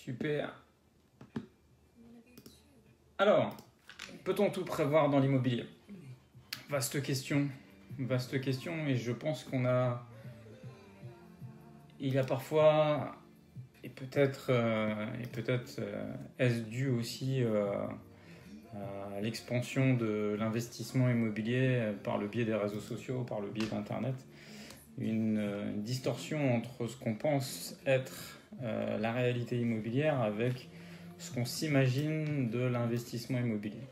Super. Alors, peut-on tout prévoir dans l'immobilier? Vaste question, et je pense il y a parfois, et peut-être est-ce dû aussi à l'expansion de l'investissement immobilier par le biais des réseaux sociaux, par le biais d'Internet, une distorsion entre ce qu'on pense être la réalité immobilière avec ce qu'on s'imagine de l'investissement immobilier.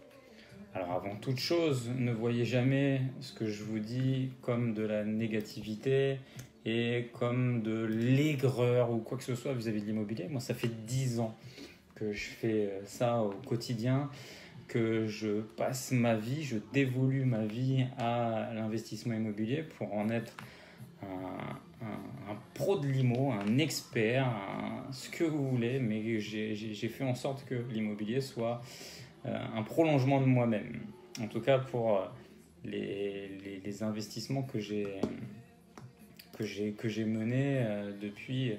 Alors avant toute chose, ne voyez jamais ce que je vous dis comme de la négativité et comme de l'aigreur ou quoi que ce soit vis-à-vis de l'immobilier. Moi, ça fait 10 ans que je fais ça au quotidien, que je passe ma vie, je dévolue ma vie à l'investissement immobilier pour en être un pro de l'IMO, un expert, ce que vous voulez, mais j'ai fait en sorte que l'immobilier soit un prolongement de moi-même. En tout cas pour les investissements que j'ai menés depuis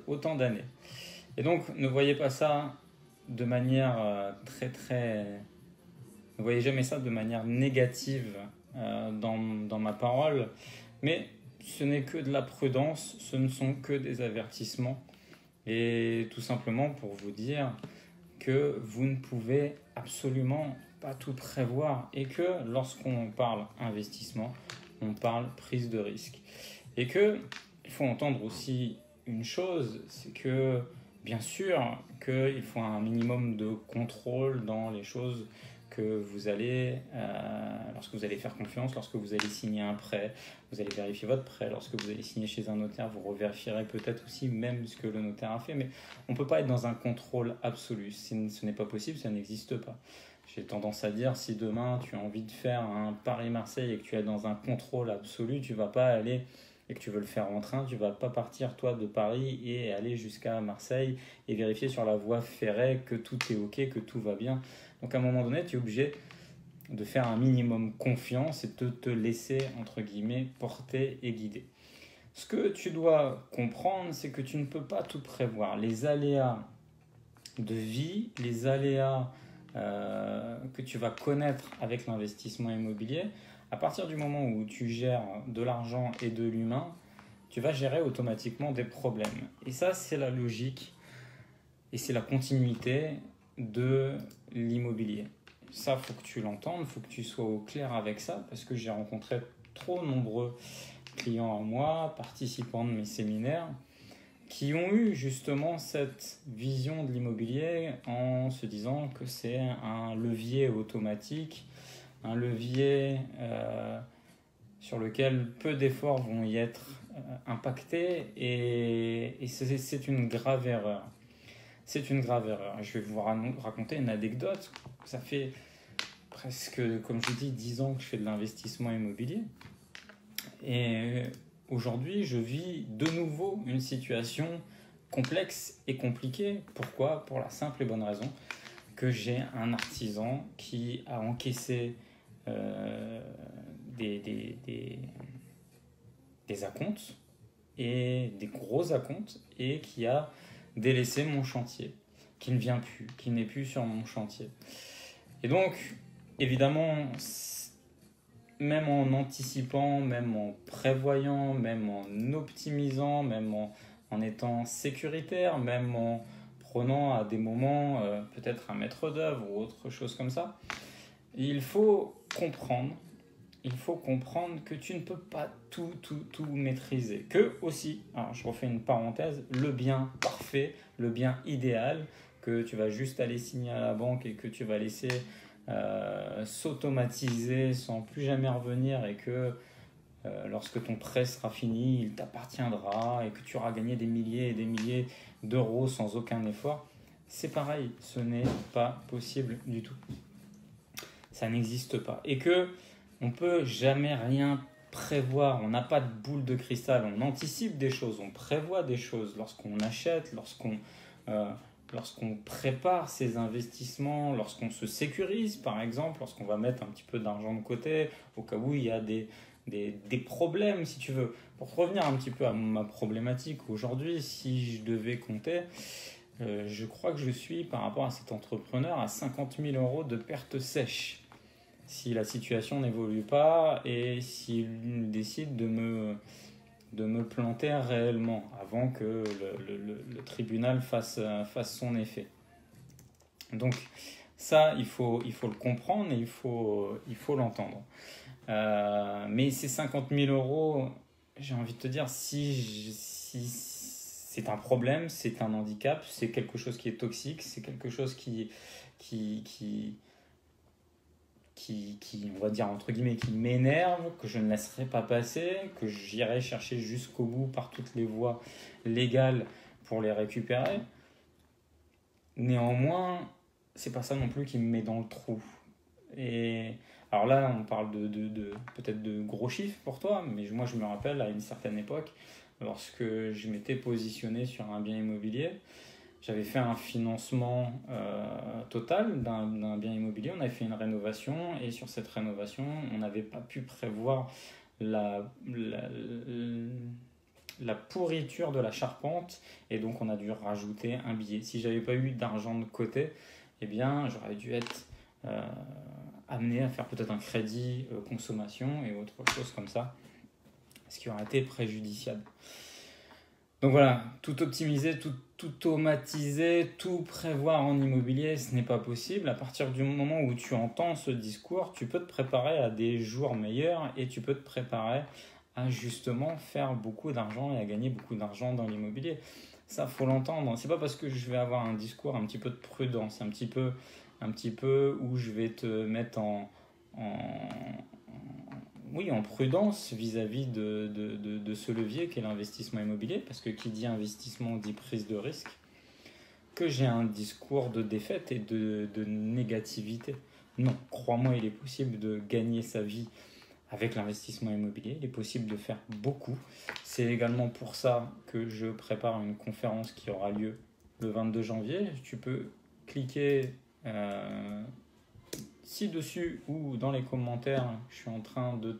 autant d'années. Et donc ne voyez pas ça de manière ne voyez jamais ça de manière négative dans ma parole, mais ce n'est que de la prudence, ce ne sont que des avertissements, et tout simplement pour vous dire que vous ne pouvez absolument pas tout prévoir, et que lorsqu'on parle investissement, on parle prise de risque. Et que il faut entendre aussi une chose, c'est que bien sûr qu'il faut un minimum de contrôle dans les choses que vous allez, lorsque vous allez faire confiance, lorsque vous allez signer un prêt, vous allez vérifier votre prêt. Lorsque vous allez signer chez un notaire, vous revérifierez peut-être aussi même ce que le notaire a fait. Mais on ne peut pas être dans un contrôle absolu. Ce n'est pas possible, ça n'existe pas. J'ai tendance à dire, si demain tu as envie de faire un Paris-Marseille et que tu es dans un contrôle absolu, tu ne vas pas aller, et que tu veux le faire en train, tu ne vas pas partir toi de Paris et aller jusqu'à Marseille et vérifier sur la voie ferrée que tout est ok, que tout va bien. Donc à un moment donné, tu es obligé de faire un minimum confiance et de te laisser, entre guillemets, porter et guider. Ce que tu dois comprendre, c'est que tu ne peux pas tout prévoir. Les aléas de vie, les aléas que tu vas connaître avec l'investissement immobilier, à partir du moment où tu gères de l'argent et de l'humain, tu vas gérer automatiquement des problèmes. Et ça, c'est la logique et c'est la continuité de l'immobilier. Ça, il faut que tu l'entendes, il faut que tu sois au clair avec ça, parce que j'ai rencontré trop nombreux clients à moi, participants de mes séminaires, qui ont eu justement cette vision de l'immobilier en se disant que c'est un levier automatique, un levier sur lequel peu d'efforts vont y être impactés, et c'est une grave erreur. C'est une grave erreur. Je vais vous raconter une anecdote. Ça fait presque, comme je vous dis, 10 ans que je fais de l'investissement immobilier. Et aujourd'hui, je vis de nouveau une situation complexe et compliquée. Pourquoi? Pour la simple et bonne raison que j'ai un artisan qui a encaissé des acomptes, et des gros acomptes, et qui a délaissé mon chantier, qui ne vient plus, qui n'est plus sur mon chantier. Et donc, évidemment, même en anticipant, même en prévoyant, même en optimisant, même en étant sécuritaire, même en prenant à des moments peut-être un maître d'œuvre ou autre chose comme ça, il faut comprendre que tu ne peux pas tout maîtriser. Que aussi, alors je refais une parenthèse, le bien parfait, le bien idéal, que tu vas juste aller signer à la banque et que tu vas laisser s'automatiser sans plus jamais revenir, et que lorsque ton prêt sera fini, il t'appartiendra et que tu auras gagné des milliers et des milliers d'euros sans aucun effort, c'est pareil, ce n'est pas possible du tout. Ça n'existe pas. Et que on peut jamais rien prévoir, on n'a pas de boule de cristal, on anticipe des choses, on prévoit des choses lorsqu'on achète, lorsqu'on prépare ses investissements, lorsqu'on se sécurise par exemple, lorsqu'on va mettre un petit peu d'argent de côté au cas où il y a des des problèmes, si tu veux. Pour revenir un petit peu à ma problématique aujourd'hui, si je devais compter, je crois que je suis, par rapport à cet entrepreneur, à 50 000 euros de perte sèche. Si la situation n'évolue pas et s'il décide de me planter réellement avant que le tribunal fasse son effet. Donc ça, il faut le comprendre et il faut l'entendre. Mais ces 50 000 euros, j'ai envie de te dire, si c'est un problème, c'est un handicap, c'est quelque chose qui est toxique, c'est quelque chose qui on va dire entre guillemets, qui m'énerve, que je ne laisserai pas passer, que j'irai chercher jusqu'au bout par toutes les voies légales pour les récupérer. Néanmoins, c'est pas ça non plus qui me met dans le trou. Et alors là, on parle peut-être de gros chiffres pour toi, mais moi je me rappelle à une certaine époque, lorsque je m'étais positionné sur un bien immobilier, j'avais fait un financement total d'un bien immobilier, on avait fait une rénovation et sur cette rénovation, on n'avait pas pu prévoir la pourriture de la charpente et donc on a dû rajouter un billet. Si j'avais pas eu d'argent de côté, eh bien j'aurais dû être amené à faire peut-être un crédit consommation et autre chose comme ça, ce qui aurait été préjudiciable. Donc voilà, tout optimiser, tout automatiser, tout prévoir en immobilier, ce n'est pas possible. À partir du moment où tu entends ce discours, tu peux te préparer à des jours meilleurs et tu peux te préparer à justement faire beaucoup d'argent et à gagner beaucoup d'argent dans l'immobilier. Ça, faut l'entendre. C'est pas parce que je vais avoir un discours un petit peu de prudence, un petit peu où je vais te mettre en prudence vis-à-vis de ce levier qu'est l'investissement immobilier, parce que qui dit investissement dit prise de risque, que j'ai un discours de défaite et de négativité. Non, crois-moi, il est possible de gagner sa vie avec l'investissement immobilier, il est possible de faire beaucoup. C'est également pour ça que je prépare une conférence qui aura lieu le 22 janvier. Tu peux cliquer ci-dessus ou dans les commentaires, je suis en train de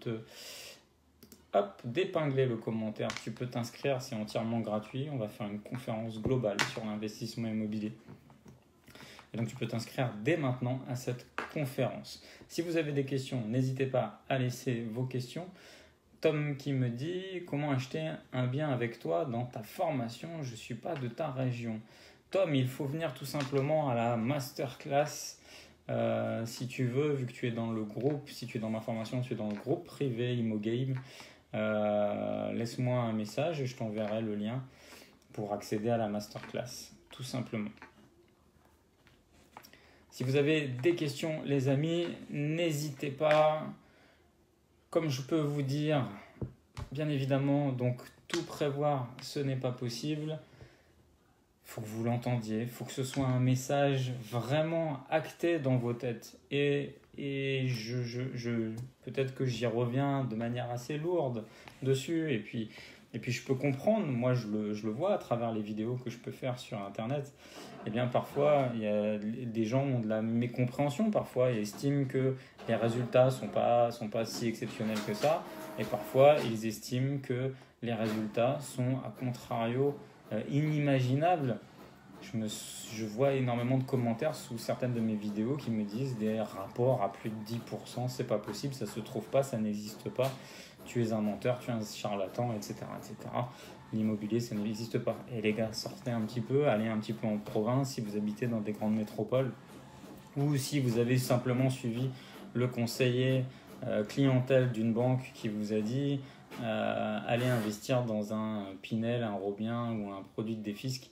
d'épingler le commentaire. Tu peux t'inscrire, c'est entièrement gratuit. On va faire une conférence globale sur l'investissement immobilier. Et donc tu peux t'inscrire dès maintenant à cette conférence. Si vous avez des questions, n'hésitez pas à laisser vos questions. Tom qui me dit « Comment acheter un bien avec toi dans ta formation? Je ne suis pas de ta région. » Tom, il faut venir tout simplement à la masterclass. Si tu veux, vu que tu es dans le groupe, si tu es dans ma formation, tu es dans le groupe privé ImoGame, laisse-moi un message et je t'enverrai le lien pour accéder à la masterclass, tout simplement. Si vous avez des questions, les amis, n'hésitez pas. Comme je peux vous dire, bien évidemment, donc tout prévoir, ce n'est pas possible. Il faut que vous l'entendiez, il faut que ce soit un message vraiment acté dans vos têtes. Et peut-être que j'y reviens de manière assez lourde dessus. Et puis je peux comprendre, moi je le vois à travers les vidéos que je peux faire sur Internet. Eh bien parfois, il y a des gens ont de la mécompréhension parfois et estiment que les résultats sont pas si exceptionnels que ça. Et parfois, ils estiment que les résultats sont, à contrario, inimaginables. Je vois énormément de commentaires sous certaines de mes vidéos qui me disent des rapports à plus de 10%, c'est pas possible, ça se trouve pas, ça n'existe pas, tu es un menteur, tu es un charlatan, etc. etc. L'immobilier, ça n'existe pas. Et les gars, sortez un petit peu, allez un petit peu en province si vous habitez dans des grandes métropoles ou si vous avez simplement suivi le conseiller clientèle d'une banque qui vous a dit allez investir dans un Pinel, un Robien ou un produit de défisque.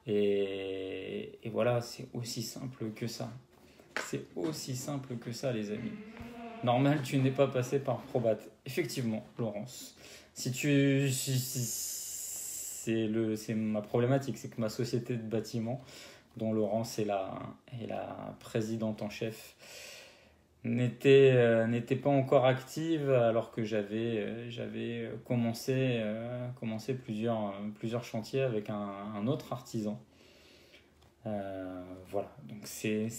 Et voilà, c'est aussi simple que ça. C'est aussi simple que ça, les amis. Normal, tu n'es pas passé par Probat. Effectivement, Laurence. C'est ma problématique, c'est que ma société de bâtiment, dont Laurence est la présidente en chef, n'était pas encore active alors que j'avais commencé plusieurs chantiers avec un autre artisan. Voilà, donc ce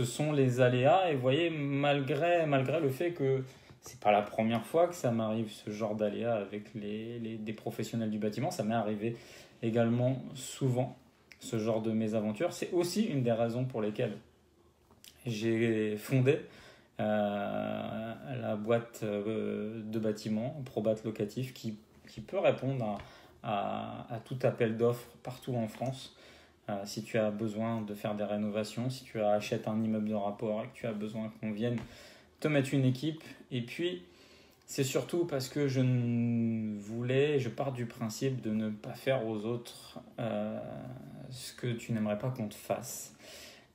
sont les aléas et vous voyez, malgré le fait que c'est pas la première fois que ça m'arrive ce genre d'aléa avec des professionnels du bâtiment. Ça m'est arrivé également souvent, ce genre de mésaventure. C'est aussi une des raisons pour lesquelles j'ai fondé la boîte de bâtiment, Probat Locatif, qui peut répondre à tout appel d'offres partout en France. Si tu as besoin de faire des rénovations, si tu achètes un immeuble de rapport et que tu as besoin qu'on vienne te mettre une équipe. Et puis, c'est surtout parce que je pars du principe de ne pas faire aux autres ce que tu n'aimerais pas qu'on te fasse.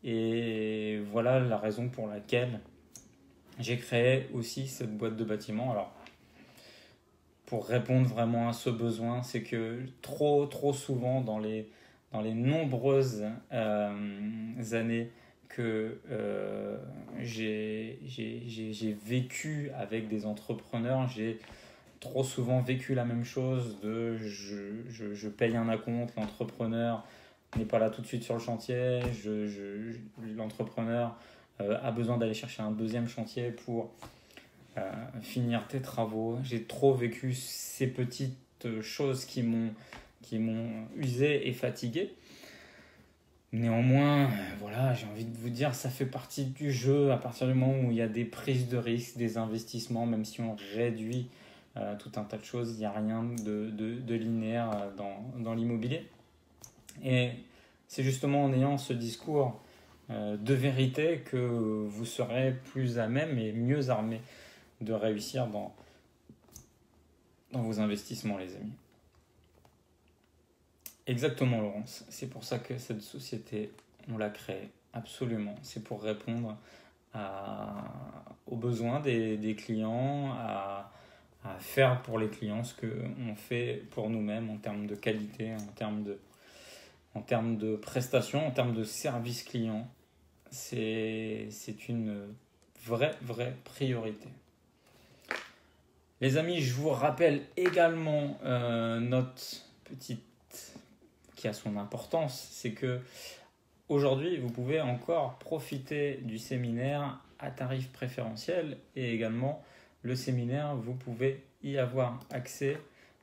Et voilà la raison pour laquelle j'ai créé aussi cette boîte de bâtiment. Alors, pour répondre vraiment à ce besoin, c'est que trop souvent dans les nombreuses années que j'ai vécu avec des entrepreneurs, j'ai trop souvent vécu la même chose je paye un acompte, l'entrepreneur n'est pas là tout de suite sur le chantier, l'entrepreneur a besoin d'aller chercher un deuxième chantier pour finir tes travaux. J'ai trop vécu ces petites choses qui m'ont usé et fatigué. Néanmoins, voilà, j'ai envie de vous dire, ça fait partie du jeu à partir du moment où il y a des prises de risques, des investissements, même si on réduit tout un tas de choses, il n'y a rien de linéaire dans l'immobilier. Et c'est justement en ayant ce discours de vérité que vous serez plus à même et mieux armé de réussir dans vos investissements, les amis. Exactement, Laurence. C'est pour ça que cette société, on l'a créée, absolument. C'est pour répondre aux besoins des clients, à faire pour les clients ce qu'on fait pour nous-mêmes en termes de qualité, en termes de prestations, en termes de service client. C'est une vraie priorité. Les amis, je vous rappelle également notre petite qui a son importance, c'est que aujourd'hui, vous pouvez encore profiter du séminaire à tarif préférentiel et également le séminaire, vous pouvez y avoir accès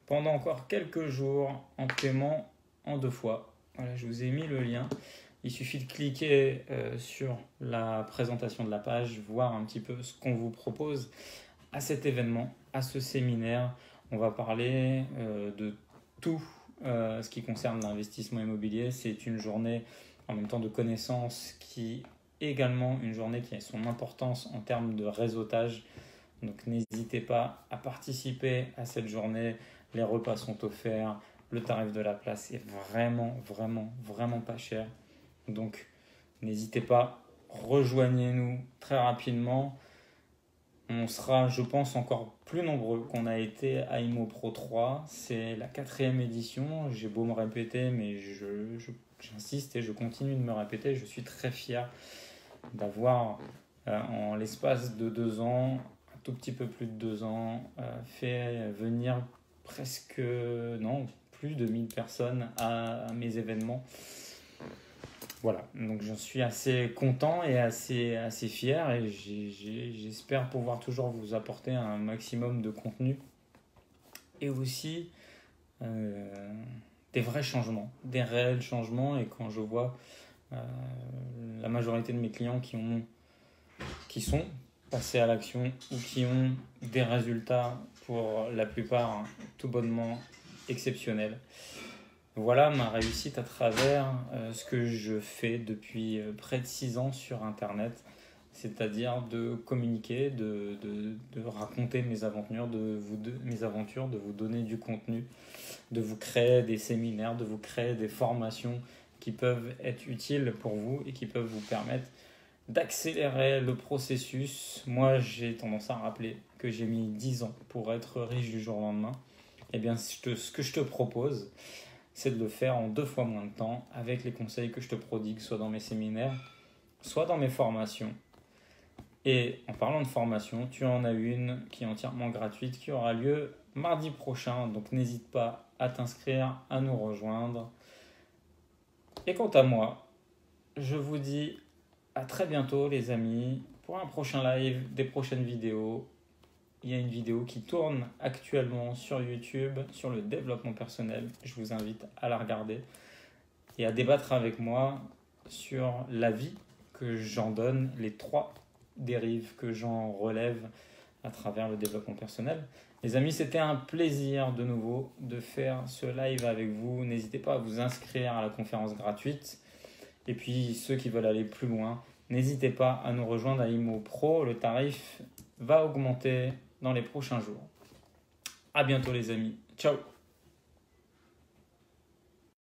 pendant encore quelques jours en paiement en 2 fois. Voilà, je vous ai mis le lien. Il suffit de cliquer sur la présentation de la page, voir un petit peu ce qu'on vous propose à cet événement, à ce séminaire. On va parler de tout ce qui concerne l'investissement immobilier. C'est une journée en même temps de connaissances qui est également une journée qui a son importance en termes de réseautage. Donc n'hésitez pas à participer à cette journée. Les repas sont offerts. Le tarif de la place est vraiment pas cher. Donc n'hésitez pas, rejoignez-nous très rapidement. On sera, je pense, encore plus nombreux qu'on a été à Imo Pro 3. C'est la 4e édition. J'ai beau me répéter, mais j'insiste et je continue de me répéter. Je suis très fier d'avoir, en l'espace de 2 ans, un tout petit peu plus de 2 ans, fait venir plus de 1000 personnes à mes événements. Voilà, donc j'en suis assez content et assez fier et j'espère pouvoir toujours vous apporter un maximum de contenu et aussi des vrais changements, des réels changements. Et quand je vois la majorité de mes clients qui sont passés à l'action ou qui ont des résultats pour la plupart tout bonnement exceptionnels. Voilà ma réussite à travers ce que je fais depuis près de 6 ans sur Internet, c'est-à-dire de communiquer, de raconter mes aventures, de vous donner du contenu, de vous créer des séminaires, de vous créer des formations qui peuvent être utiles pour vous et qui peuvent vous permettre d'accélérer le processus. Moi, j'ai tendance à rappeler que j'ai mis 10 ans pour être riche du jour au lendemain. Eh bien, ce que je te propose, c'est de le faire en 2 fois moins de temps avec les conseils que je te prodigue, soit dans mes séminaires, soit dans mes formations. Et en parlant de formation, tu en as une qui est entièrement gratuite, qui aura lieu mardi prochain. Donc n'hésite pas à t'inscrire, à nous rejoindre. Et quant à moi, je vous dis à très bientôt les amis, pour un prochain live, des prochaines vidéos. il y a une vidéo qui tourne actuellement sur YouTube sur le développement personnel. Je vous invite à la regarder et à débattre avec moi sur l'avis que j'en donne, les 3 dérives que j'en relève à travers le développement personnel. Les amis, c'était un plaisir de nouveau de faire ce live avec vous. N'hésitez pas à vous inscrire à la conférence gratuite. Et puis ceux qui veulent aller plus loin, n'hésitez pas à nous rejoindre à IMO Pro. Le tarif va augmenter dans les prochains jours. À bientôt les amis. Ciao.